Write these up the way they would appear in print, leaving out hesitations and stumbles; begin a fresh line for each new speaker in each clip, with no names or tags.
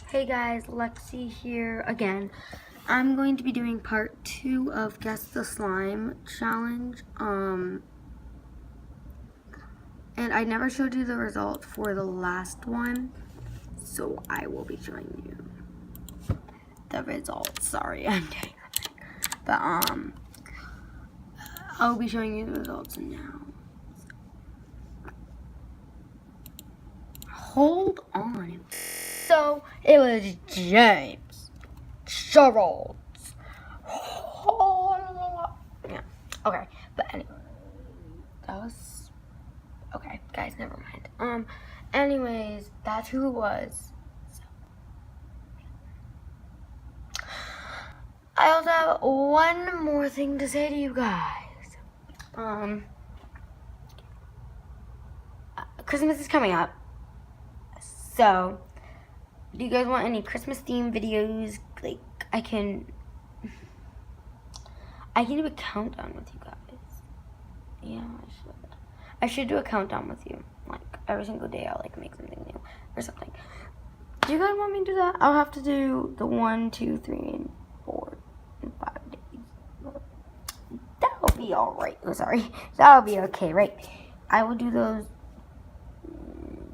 Hey guys, Lexi here again. I'm going to be doing part 2 of Guess the Slime challenge. And I never showed you the result for the last one, so I will be showing you the results. Sorry, I'm doing that. But I'll be showing you the results now. Hold on. So it was James Charles. Yeah. Okay. But anyway, that was okay, guys. Never mind. Anyways, that's who it was. So. I also have one more thing to say to you guys. Christmas is coming up. So, do you guys want any Christmas themed videos? Like, I can do a countdown with you guys. Yeah, I should do a countdown with you. Like, every single day I'll, like, make something new or something. Do you guys want me to do that? I'll have to do the 1, 2, 3, and 4, and 5 days. That'll be alright. Oh, sorry. That'll be okay, right? I will do those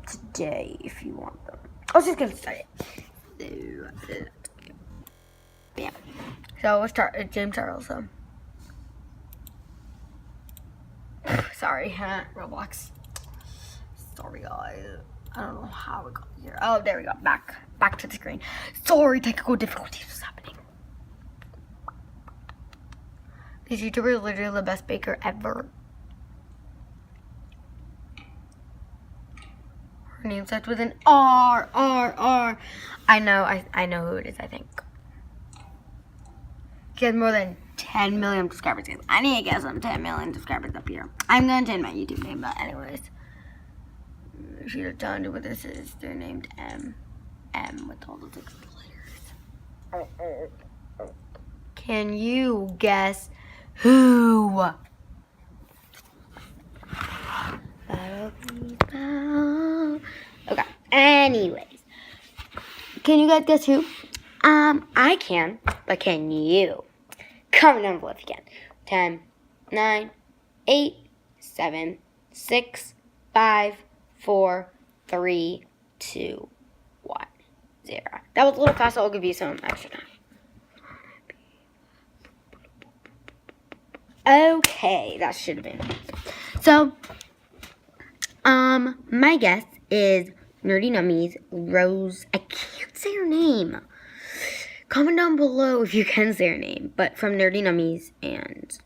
today if you want them. I was just gonna start it. Yeah. So we'll start at James Charles. So. Sorry, Roblox. Sorry, guys. I don't know how we got here. Oh, there we go. Back to the screen. Sorry, technical difficulties was happening. This YouTuber is literally the best baker ever. Her name starts with an R. I know who it is, I think. She has more than 10 million subscribers. I need to get some 10 million subscribers up here. I'm going to change my YouTube name, but anyways. She just telling you what this is. They're named M with all the 6 letters. Can you guess who? Okay, anyways. Can you guys guess who? I can, but can you? Comment down below if you can. 10, 9, 8, 7, 6, 5, 4, 3, 2, 1, 0. That was a little fast, so I'll give you some extra time. Okay, that should have been. So, my guess is Nerdy Nummies Rose. I can't say her name. Comment down below if you can say her name, but from Nerdy Nummies, and